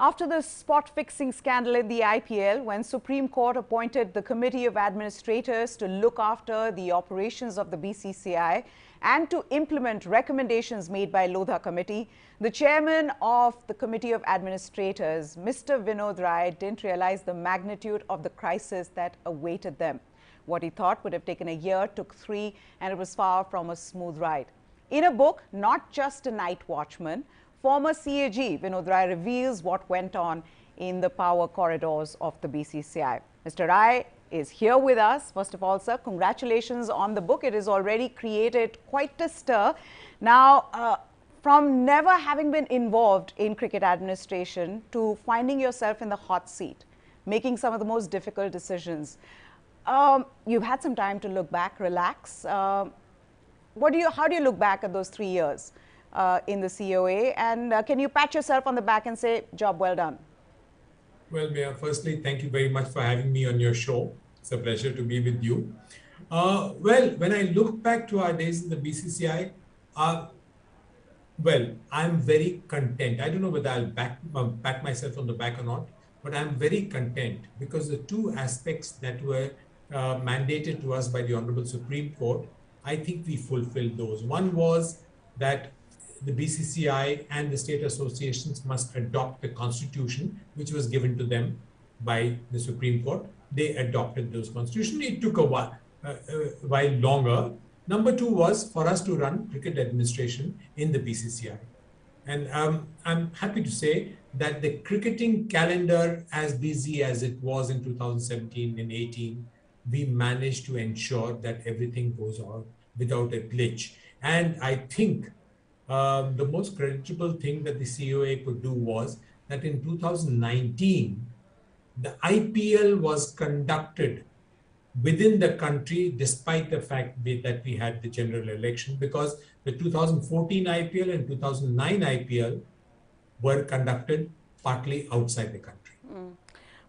After the spot-fixing scandal in the IPL, when Supreme Court appointed the Committee of Administrators to look after the operations of the BCCI and to implement recommendations made by Lodha Committee, the chairman of the Committee of Administrators, Mr. Vinod Rai, didn't realize the magnitude of the crisis that awaited them. What he thought would have taken a year took 3, and it was far from a smooth ride. In a book, Not Just a Nightwatchman, former CAG Vinod Rai reveals what went on in the power corridors of the BCCI. Mr. Rai is here with us. First of all, sir, congratulations on the book. It has already created quite a stir. Now, from never having been involved in cricket administration to finding yourself in the hot seat, making some of the most difficult decisions, you've had some time to look back, relax. How do you look back at those 3 years in the COA, and can you pat yourself on the back and say, job well done? Well, Mia, firstly, thank you very much for having me on your show. It's a pleasure to be with you. Well, when I look back to our days in the BCCI, well, I'm very content. I don't know whether I'll pat myself on the back or not, but I'm very content because the 2 aspects that were mandated to us by the Honorable Supreme Court, I think we fulfilled those. One was that the BCCI and the state associations must adopt the constitution, which was given to them by the Supreme Court. They adopted those constitutions. It took a while longer. Number 2 was for us to run cricket administration in the BCCI. And I'm happy to say that the cricketing calendar, as busy as it was in 2017 and 18, we managed to ensure that everything goes on without a glitch. And I think the most creditable thing that the COA could do was that in 2019, the IPL was conducted within the country, despite the fact that we had the general election, because the 2014 IPL and 2009 IPL were conducted partly outside the country.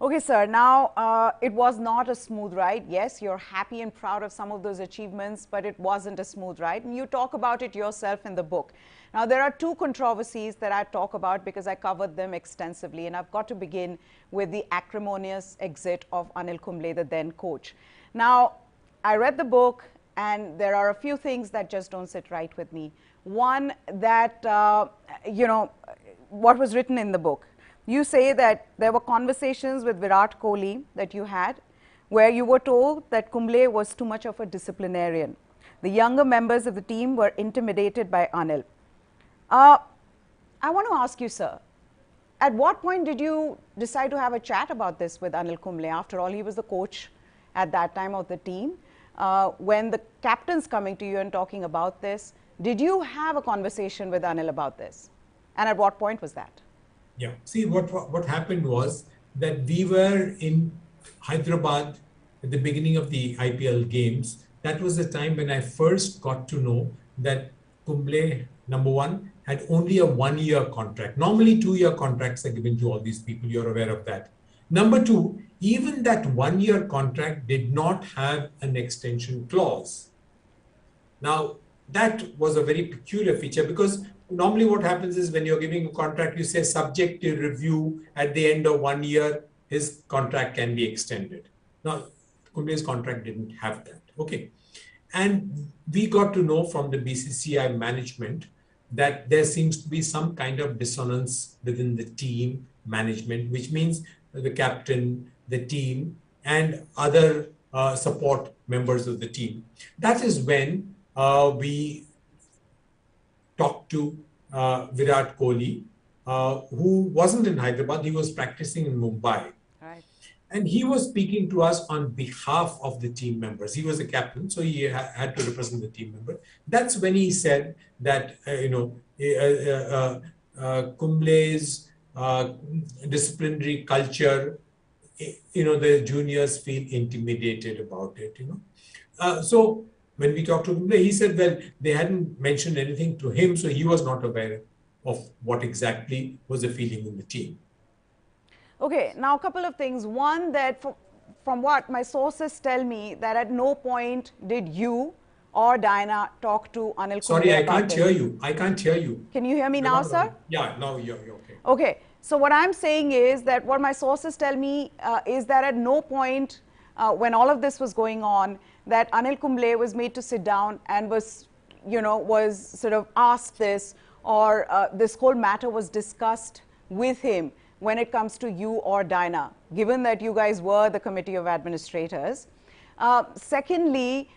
Okay, sir. Now, it was not a smooth ride. Yes, you're happy and proud of some of those achievements, but it wasn't a smooth ride. And you talk about it yourself in the book. Now, there are 2 controversies that I talk about because I covered them extensively. And I've got to begin with the acrimonious exit of Anil Kumble, the then coach. Now, I read the book, and there are a few things that just don't sit right with me. One, that, what was written in the book. You say that there were conversations with Virat Kohli that you had, where you were told that Kumble was too much of a disciplinarian. The younger members of the team were intimidated by Anil. I want to ask you, sir, at what point did you decide to have a chat about this with Anil Kumble? After all, he was the coach at that time of the team. When the captain's coming to you and talking about this, did you have a conversation with Anil about this? And at what point was that? Yeah. See, what happened was that we were in Hyderabad at the beginning of the IPL games. That was the time when I first got to know that Kumble, number 1, had only a 1-year contract. Normally, 2-year contracts are given to all these people. You're aware of that. Number 2, even that 1-year contract did not have an extension clause. Now, that was a very peculiar feature because normally what happens is when you're giving a contract, you say subject to review at the end of 1 year, his contract can be extended. Now, Kumble's contract didn't have that. Okay. And we got to know from the BCCI management that there seems to be some kind of dissonance within the team management, which means the captain, the team, and other support members of the team. That is when we talked to Virat Kohli, who wasn't in Hyderabad, he was practicing in Mumbai. Right. And he was speaking to us on behalf of the team members. He was the captain, so he had to represent the team member. That's when he said that, Kumble's disciplinary culture, the juniors feel intimidated about it, So when we talked to Kumble, he said, well, they hadn't mentioned anything to him, so he was not aware of what exactly was the feeling in the team. Okay, now a couple of things. One, that from what my sources tell me, that at no point did you or Diana talk to Anil Kumble? Sorry, I can't hear you. I can't hear you. Can you hear me now, sir? Yeah, now you're okay. Okay. So what I'm saying is that what my sources tell me is that at no point when all of this was going on, that Anil Kumble was made to sit down and was, was sort of asked this, or this whole matter was discussed with him when it comes to you or Diana, given that you guys were the committee of administrators. Secondly,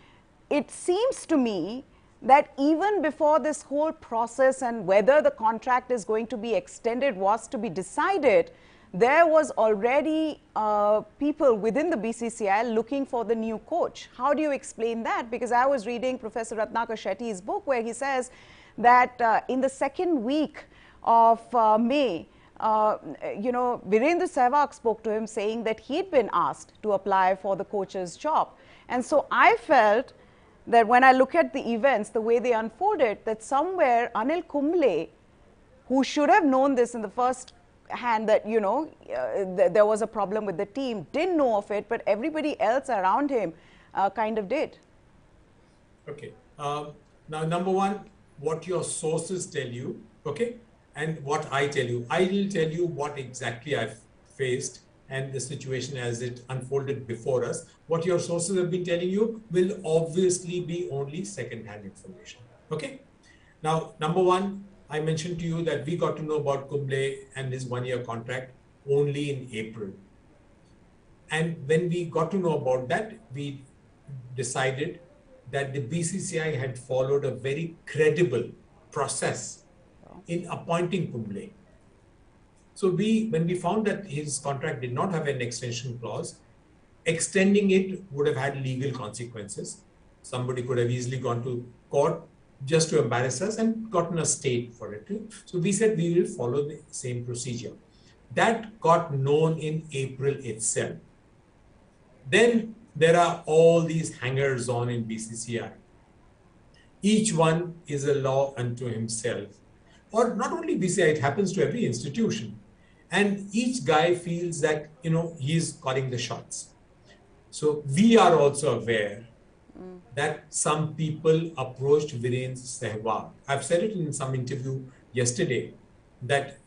it seems to me that even before this whole process and whether the contract is going to be extended was to be decided, there was already people within the BCCI looking for the new coach. How do you explain that? Because I was reading Professor Ratnakar Shetty's book where he says that in the second week of May, Virendra Sehwag spoke to him saying that he'd been asked to apply for the coach's job. And so I felt that when I look at the events, the way they unfolded, that somewhere Anil Kumble, who should have known this in the first hand that, there was a problem with the team, didn't know of it, but everybody else around him kind of did. Okay. Now, number one, what your sources tell you, okay, and what I tell you. I will tell you what exactly I've faced and the situation as it unfolded before us. What your sources have been telling you will obviously be only second-hand information. Okay. Now, number one, I mentioned to you that we got to know about Kumble and his one-year contract only in April. And when we got to know about that, we decided that the BCCI had followed a very credible process in appointing Kumble. So when we found that his contract did not have an extension clause, extending it would have had legal consequences. Somebody could have easily gone to court just to embarrass us and gotten a stay for it. So we said we will follow the same procedure. That got known in April itself. Then there are all these hangers-on in BCCI. Each one is a law unto himself. Or not only BCCI, it happens to every institution. And each guy feels that, he's calling the shots. So we are also aware that some people approached Virendra Sehwag. I've said it in some interview yesterday that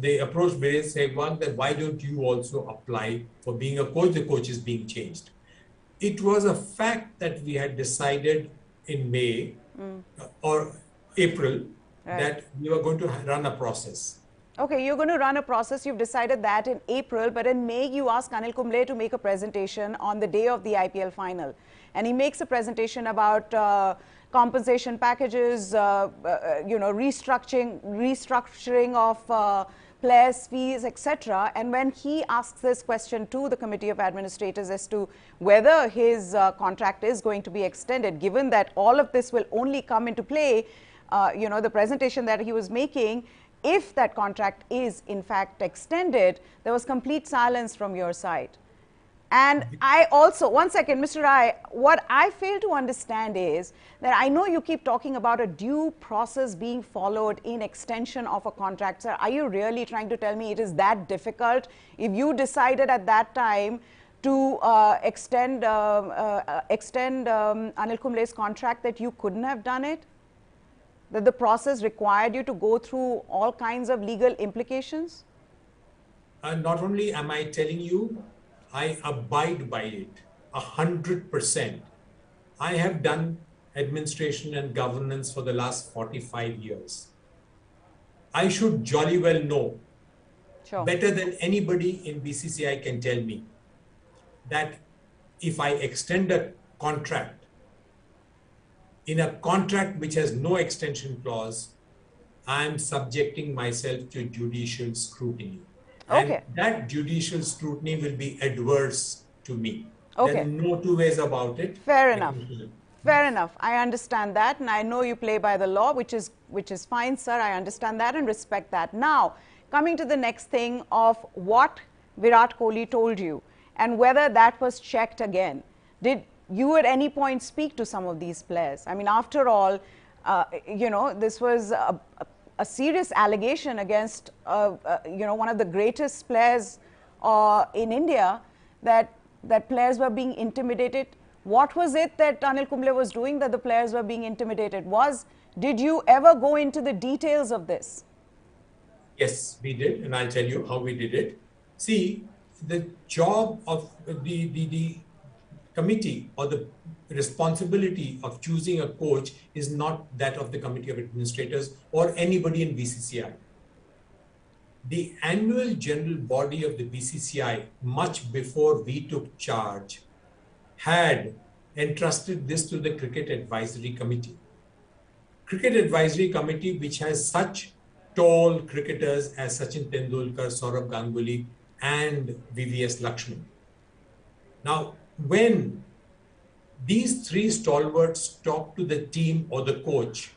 they approached Virendra Sehwag that why don't you also apply for being a coach? The coach is being changed. It was a fact that we had decided in May or April that we were going to run a process. Okay, you're going to run a process. You've decided that in April, but in May you ask Anil Kumble to make a presentation on the day of the IPL final. And he makes a presentation about compensation packages, restructuring of players' fees, etc. And when he asks this question to the Committee of Administrators as to whether his contract is going to be extended, given that all of this will only come into play, the presentation that he was making, if that contract is in fact extended, there was complete silence from your side. And I also, one second, Mr. Rai, what I fail to understand is that I know you keep talking about a due process being followed in extension of a contract. Sir, are you really trying to tell me it is that difficult? If you decided at that time to extend Anil Kumble's contract, that you couldn't have done it? That the process required you to go through all kinds of legal implications? Not only am I telling you, I abide by it 100%. I have done administration and governance for the last 45 years. I should jolly well know, better than anybody in BCCI can tell me, that if I extend a contract, in a contract which has no extension clause, I am subjecting myself to judicial scrutiny. Okay. And that judicial scrutiny will be adverse to me. Okay. There are no two ways about it. Fair enough. Fair enough. I understand that, and I know you play by the law, which is fine, sir. I understand that and respect that. Now, coming to the next thing of what Virat Kohli told you and whether that was checked again. Did you at any point speak to some of these players? I mean, after all, this was a serious allegation against, one of the greatest players in India, that players were being intimidated What was it that Anil Kumble was doing that the players were being intimidated? Did you ever go into the details of this? Yes, we did, and I'll tell you how we did it. See, the job of the committee or the responsibility of choosing a coach is not that of the committee of administrators or anybody in BCCI. The annual general body of the BCCI, much before we took charge, had entrusted this to the Cricket Advisory Committee. Cricket Advisory Committee, which has such tall cricketers as Sachin Tendulkar, Saurabh Ganguly, and VVS Lakshman. Now, when these three stalwarts talk to the team or the coach,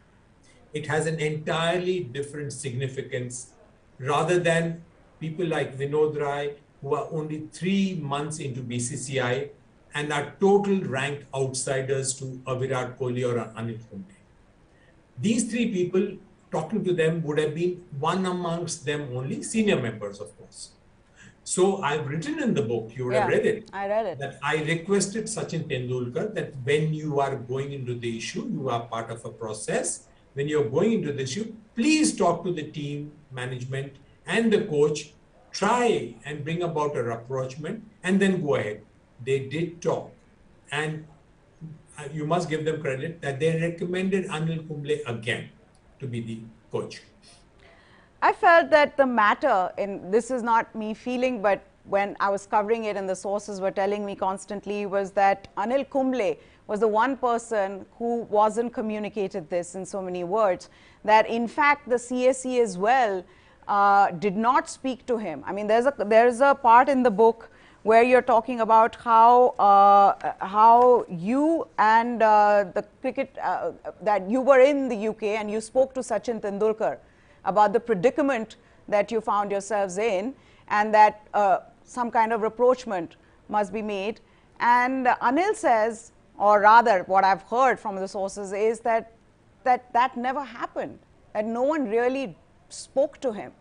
it has an entirely different significance rather than people like Vinod Rai, who are only 3 months into BCCI and are total rank outsiders to a Virat Kohli or an Anil Kumble. These three people, talking to them would have been one amongst them only, senior members, of course. So I've written in the book, you would have read it. I read it. That I requested Sachin Tendulkar that when you are going into the issue, you are part of a process. When you're going into the issue, please talk to the team, management, and the coach. Try and bring about a rapprochement and then go ahead. They did talk. And you must give them credit that they recommended Anil Kumble again to be the coach. I felt that the matter, and this is not me feeling, but when I was covering it and the sources were telling me constantly, was that Anil Kumble was the one person who wasn't communicated this in so many words, that in fact the CAC as well did not speak to him. I mean, there's a part in the book where you're talking about how you and the cricket, that you were in the UK and you spoke to Sachin Tendulkar about the predicament that you found yourselves in, and that some kind of rapprochement must be made. And Anil says, or rather what I've heard from the sources is that never happened, that no one really spoke to him.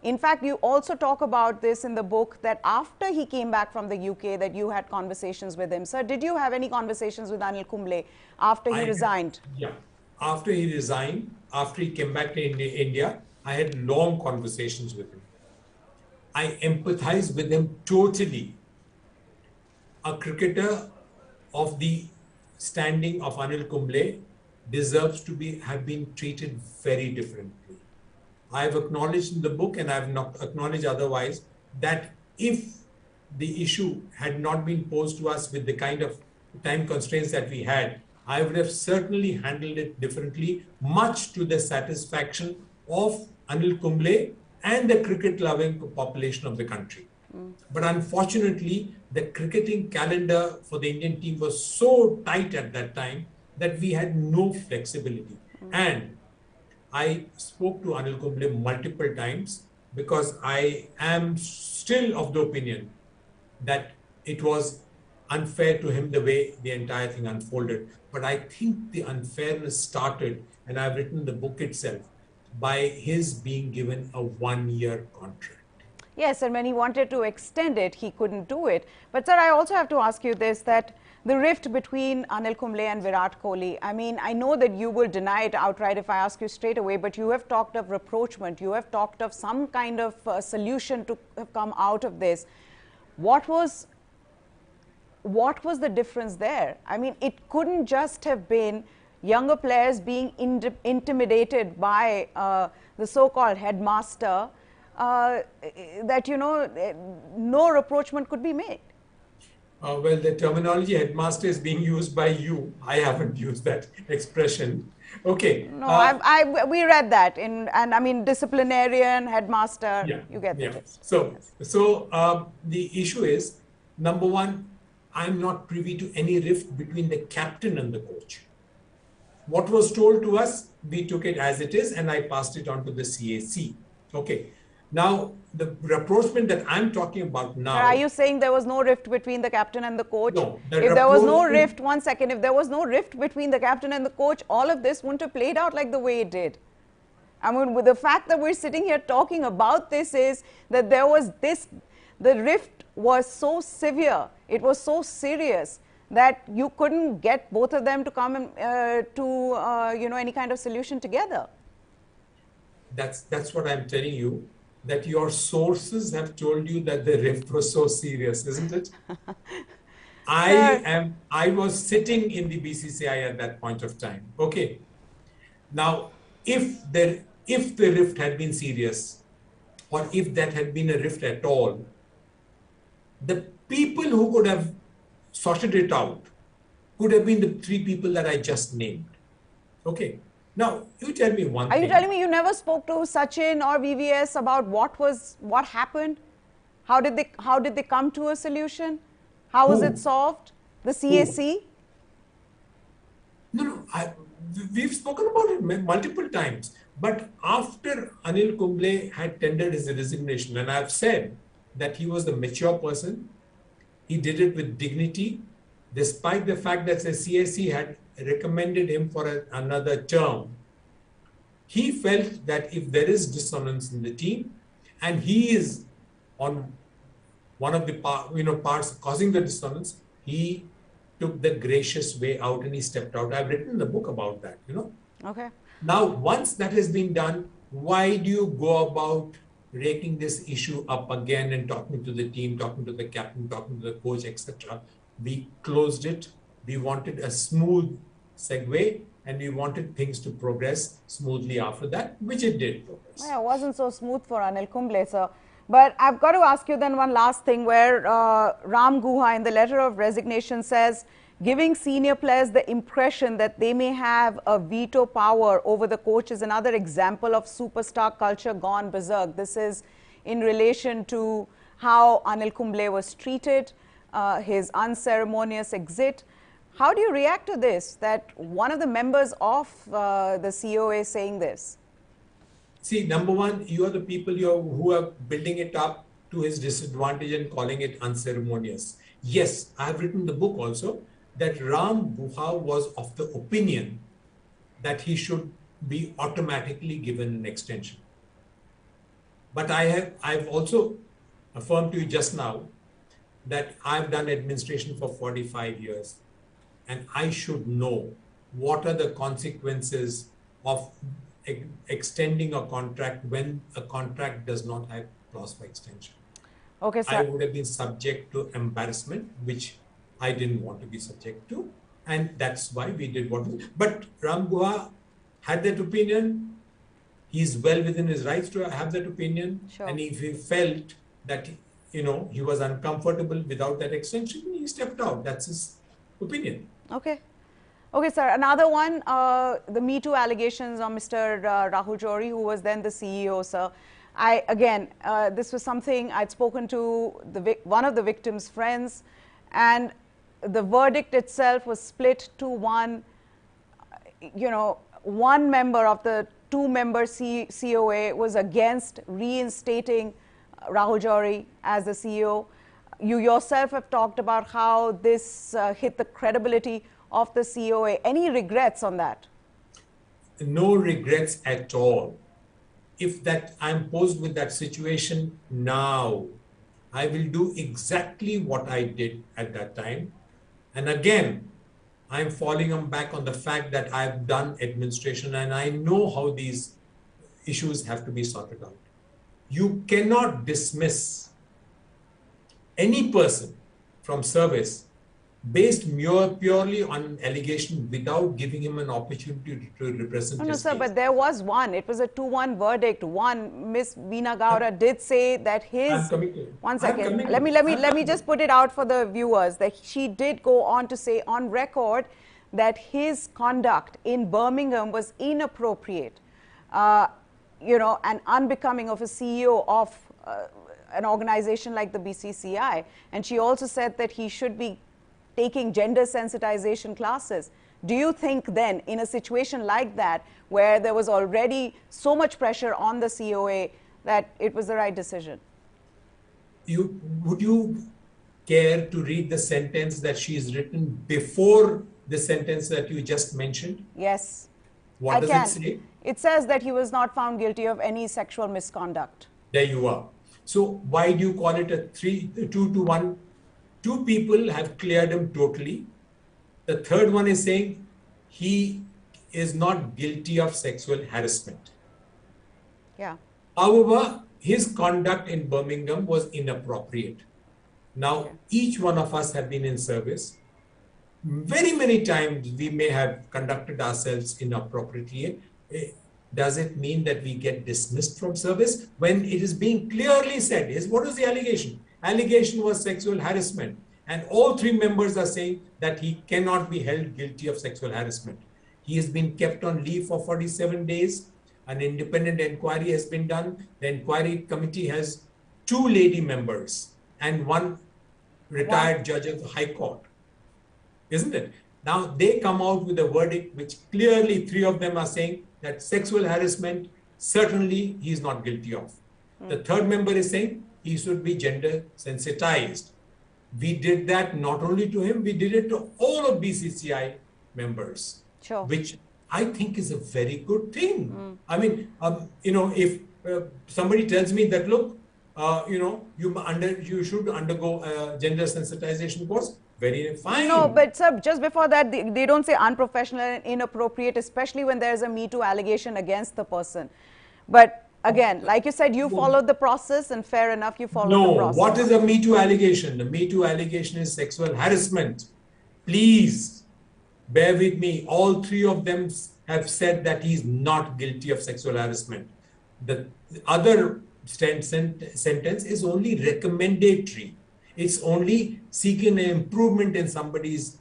In fact, you also talk about this in the book, that after he came back from the UK, that you had conversations with him. Sir, did you have any conversations with Anil Kumble after he resigned? Yeah. After he resigned, after he came back to India, I had long conversations with him. I empathize with him totally. A cricketer of the standing of Anil Kumble deserves to have been treated very differently. I've acknowledged in the book, and I've not acknowledged otherwise, that if the issue had not been posed to us with the kind of time constraints that we had, I would have certainly handled it differently, much to the satisfaction of Anil Kumble and the cricket-loving population of the country. But unfortunately, the cricketing calendar for the Indian team was so tight at that time that we had no flexibility. And I spoke to Anil Kumble multiple times because I am still of the opinion that it was unfair to him the way the entire thing unfolded. But I think the unfairness started, and I've written the book itself, by his being given a 1-year contract. Yes, and when he wanted to extend it, he couldn't do it. But sir, I also have to ask you this, that the rift between Anil Kumble and Virat Kohli, I mean, I know that you will deny it outright if I ask you straight away, but you have talked of rapprochement, you have talked of some kind of solution to have come out of this. What was the difference there? I mean, it couldn't just have been younger players being intimidated by the so-called headmaster, that, you know, no rapprochement could be made. Well, the terminology headmaster is being used by you. I haven't used that expression. Okay. No, we read that and I mean, disciplinarian, headmaster, yeah, you get the gist. So the issue is, number one, I'm not privy to any rift between the captain and the coach. What was told to us, we took it as it is, and I passed it on to the CAC. Okay. Now, the rapprochement that I'm talking about now... Are you saying there was no rift between the captain and the coach? No. If there was no rift, one second, if there was no rift between the captain and the coach, all of this wouldn't have played out like the way it did. I mean, with the fact that we're sitting here talking about this is that there was this, the rift was so severe, it was so serious, that you couldn't get both of them to come to any kind of solution together? That's what I'm telling you, that your sources have told you that the rift was so serious, isn't it? I was sitting in the BCCI at that point of time. Okay. Now, if the rift had been serious, or if that had been a rift at all, the people who could have sorted it out could have been the three people that I just named. Okay. Now, you tell me one thing. Are you telling me you never spoke to Sachin or VVS about what happened? How did they come to a solution? How was it solved? The CAC? No, we've spoken about it multiple times. But after Anil Kumble had tendered his resignation, and I've said that he was the mature person, he did it with dignity, despite the fact that the CAC had recommended him for another term. He felt that if there is dissonance in the team, and he is on one of the parts causing the dissonance, he took the gracious way out and he stepped out. I've written the book about that, Okay. Now, once that has been done, why do you go about raking this issue up again and talking to the team, talking to the captain, talking to the coach, etc.? We closed it. We wanted a smooth segue, and we wanted things to progress smoothly after that, which it did progress. Well, it wasn't so smooth for Anil Kumble, sir. But I've got to ask you then one last thing, where Ram Guha in the letter of resignation says, giving senior players the impression that they may have a veto power over the coach is another example of superstar culture gone berserk. This is in relation to how Anil Kumble was treated, his unceremonious exit. How do you react to this, that one of the members of the COA is saying this? See, number one, you are the people who are building it up to his disadvantage and calling it unceremonious. Yes, I have written the book also, that Ram Guha was of the opinion that he should be automatically given an extension. But I've also affirmed to you just now that I've done administration for 45 years, and I should know what are the consequences of extending a contract when a contract does not have clause for extension. Okay, sir. I would have been subject to embarrassment, which I didn't want to be subject to, and that's why we did what we did. But Ram Guha had that opinion. He's well within his rights to have that opinion. Sure. And if he felt that, he was uncomfortable without that extension, he stepped out. That's his opinion. Okay. Okay, sir. Another one, the Me Too allegations on Mr. Rahul Johri, who was then the CEO, sir. This was something I'd spoken to one of the victim's friends, and the verdict itself was split 2-1. One member of the two-member COA was against reinstating Rahul Johri as the CEO. You yourself have talked about how this hit the credibility of the COA. Any regrets on that? No regrets at all. If I'm posed with that situation now, I will do exactly what I did at that time. And again, I'm falling back on the fact that I've done administration and I know how these issues have to be sorted out. You cannot dismiss any person from service based purely on an allegation without giving him an opportunity to represent his No, sir, case. but there was one. It was a 2-1 verdict. One, Miss Veena Gowda did say that his... One second. Let me just put it out for the viewers, that she did go on to say on record that his conduct in Birmingham was inappropriate, and unbecoming of a CEO of an organization like the BCCI. And she also said that he should be taking gender sensitization classes. Do you think then, in a situation like that, where there was already so much pressure on the COA, that it was the right decision? Would you care to read the sentence that she's written before the sentence that you just mentioned? Yes. What does it say? It says that he was not found guilty of any sexual misconduct. There you are. So why do you call it a 2-1? Two people have cleared him totally. The third one is saying he is not guilty of sexual harassment. Yeah. However, his conduct in Birmingham was inappropriate. Now, each one of us have been in service. Very many times we may have conducted ourselves inappropriately. Does it mean that we get dismissed from service? When it is being clearly said, what was the allegation? Allegation was sexual harassment. And all three members are saying that he cannot be held guilty of sexual harassment. He has been kept on leave for 47 days. An independent inquiry has been done. The inquiry committee has 2 lady members and 1 retired judge of the High Court. Isn't it? Now they come out with a verdict which clearly 3 of them are saying that sexual harassment, certainly he is not guilty of. The third member is saying he should be gender sensitized. We did that not only to him, we did it to all of BCCI members, which I think is a very good thing. I mean, if somebody tells me that, look, you should undergo a gender sensitization course, very fine. No, but sir, just before that, they don't say unprofessional and inappropriate, especially when there's a Me Too allegation against the person. But again, like you said, you followed the process, and fair enough, you followed the process. No, what is a Me Too allegation? The Me Too allegation is sexual harassment. Please bear with me. All 3 of them have said that he's not guilty of sexual harassment. The other sentence is only recommendatory. It's only seeking an improvement in somebody's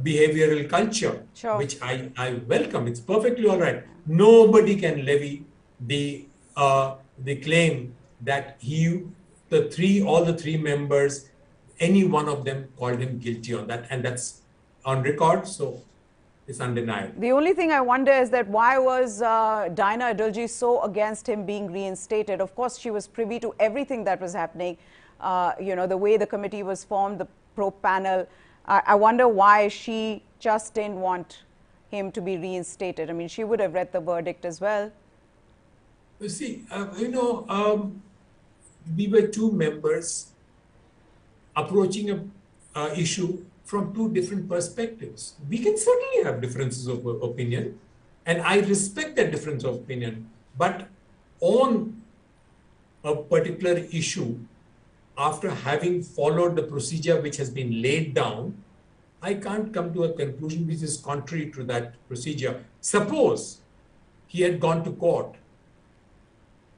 behavioral culture, which I welcome. It's perfectly all right. Nobody can levy the claim that all the three members, any one of them called him guilty on that, and that's on record, so it's undeniable. The only thing I wonder is that why was Diana Adulji so against him being reinstated? Of course, she was privy to everything that was happening. The way the committee was formed, the probe panel. I wonder why she just didn't want him to be reinstated. I mean, she would have read the verdict as well. You see, we were 2 members approaching a issue from 2 different perspectives. We can certainly have differences of opinion, and I respect that difference of opinion. But on a particular issue, after having followed the procedure which has been laid down, I can't come to a conclusion which is contrary to that procedure. Suppose he had gone to court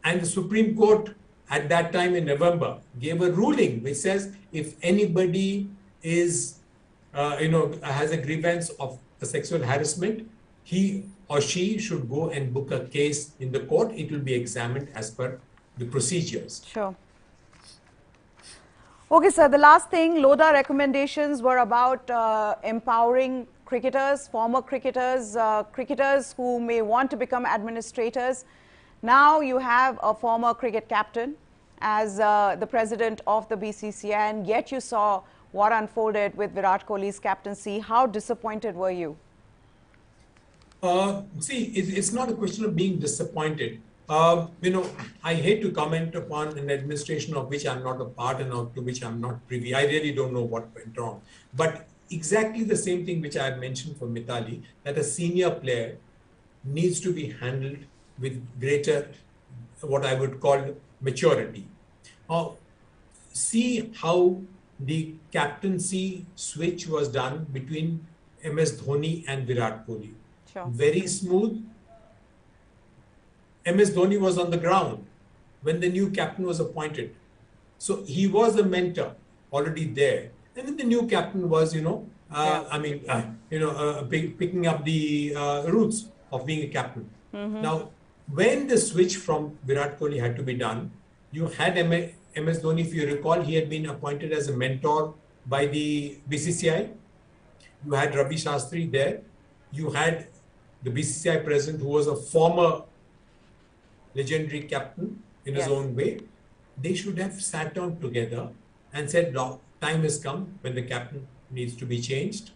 and the Supreme Court at that time in November gave a ruling which says if anybody is, has a grievance of a sexual harassment, he or she should go and book a case in the court. It will be examined as per the procedures. Sure. Okay, sir, the last thing, Lodha recommendations were about empowering cricketers, former cricketers, cricketers who may want to become administrators. Now you have a former cricket captain as the president of the BCCI, and yet you saw what unfolded with Virat Kohli's captaincy. How disappointed were you? See, it's not a question of being disappointed. I hate to comment upon an administration of which I'm not a part and to which I'm not privy. I really don't know what went wrong. But exactly the same thing which I had mentioned for Mithali, that a senior player needs to be handled with greater, what I would call, maturity. See how the captaincy switch was done between MS Dhoni and Virat Kohli. Sure. Very smooth. MS Dhoni was on the ground when the new captain was appointed. So he was a mentor already there. And then the new captain was, picking up the roots of being a captain. Now, when the switch from Virat Kohli had to be done, you had MS Dhoni, if you recall, he had been appointed as a mentor by the BCCI. You had Ravi Shastri there. You had the BCCI president, who was a former legendary captain in his own way. They should have sat down together and said, time has come when the captain needs to be changed.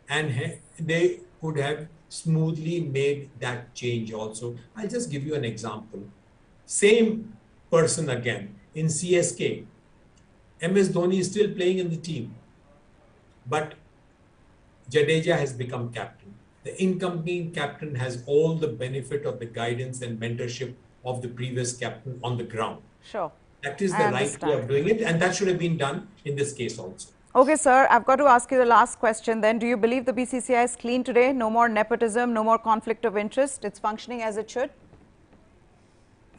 And they could have smoothly made that change also. I'll just give you an example. Same person again in CSK. MS Dhoni is still playing in the team. But Jadeja has become captain. The incoming captain has all the benefit of the guidance and mentorship of the previous captain on the ground. Sure. That is I the right way understand. of doing it, and that should have been done in this case also. Okay, sir, I've got to ask you the last question then. Do you believe the BCCI is clean today? No more nepotism, no more conflict of interest? It's functioning as it should?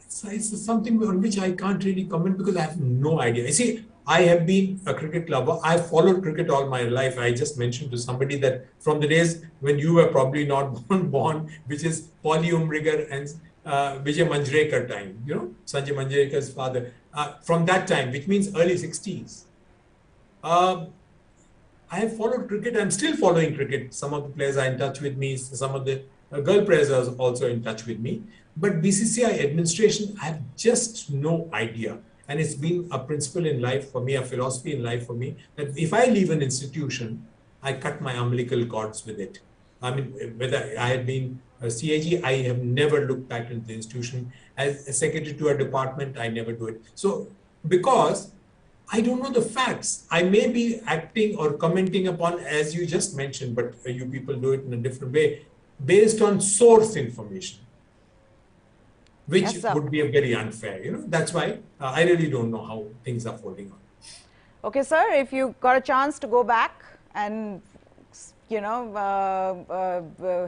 It's something on which I can't really comment because I have no idea. You see, I have been a cricket lover. I've followed cricket all my life. I just mentioned to somebody that from the days when you were probably not born, which is Polly Umrigar and Vijay Manjrekar time, you know, Sanjay Manjrekar's father. From that time, which means early 60s. I have followed cricket. I'm still following cricket. Some of the players are in touch with me. Some of the girl players are also in touch with me. But BCCI administration, I have just no idea. And it's been a principle in life for me, a philosophy in life for me, that if I leave an institution, I cut my umbilical cords with it. I mean, whether I had been a CAG, I have never looked back into the institution. As a secretary to a department, I never do it. So, because I don't know the facts. I may be acting or commenting upon, as you just mentioned, but you people do it in a different way, based on source information, which Yes, would be a very unfair. You know, that's why I really don't know how things are folding on. Okay, sir, if you got a chance to go back and, you know,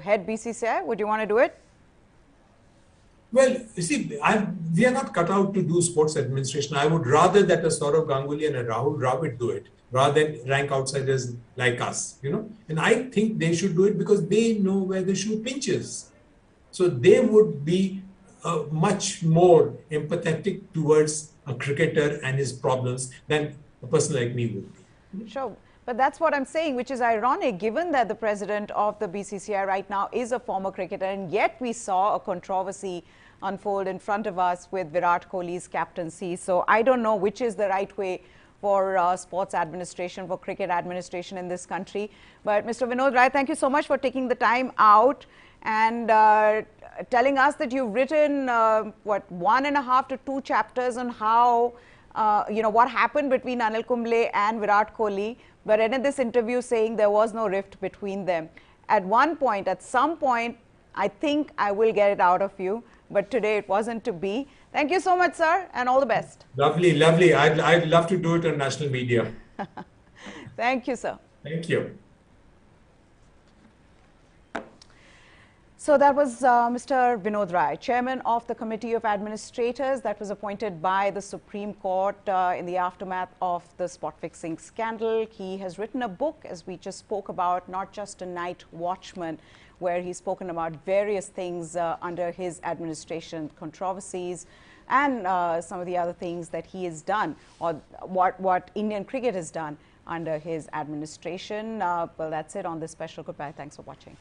head BCCI, would you want to do it? Well, you see, we are not cut out to do sports administration. I would rather that a Saurav Ganguly and a Rahul Dravid do it rather than rank outsiders like us, you know. And I think they should do it because they know where the shoe pinches. So they would be much more empathetic towards a cricketer and his problems than a person like me would be. Sure. But that's what I'm saying, which is ironic, given that the president of the BCCI right now is a former cricketer, and yet we saw a controversy unfold in front of us with Virat Kohli's captaincy. So I don't know which is the right way for sports administration, for cricket administration in this country. But Mr. Vinod Rai, thank you so much for taking the time out and telling us that you've written, what, 1.5 to 2 chapters on how, you know, what happened between Anil Kumble and Virat Kohli, but ended this interview saying there was no rift between them. At one point, at some point, I think I will get it out of you, but today it wasn't to be. Thank you so much, sir, and all the best. Lovely, lovely. I'd love to do it on national media. Thank you, sir. Thank you. So that was Mr. Vinod Rai, chairman of the Committee of Administrators that was appointed by the Supreme Court in the aftermath of the spot fixing scandal. He has written a book, as we just spoke about, not just a Nightwatchman, where he's spoken about various things under his administration, controversies, and some of the other things that he has done, or what Indian cricket has done under his administration. Well, that's it on this special. Goodbye. Thanks for watching.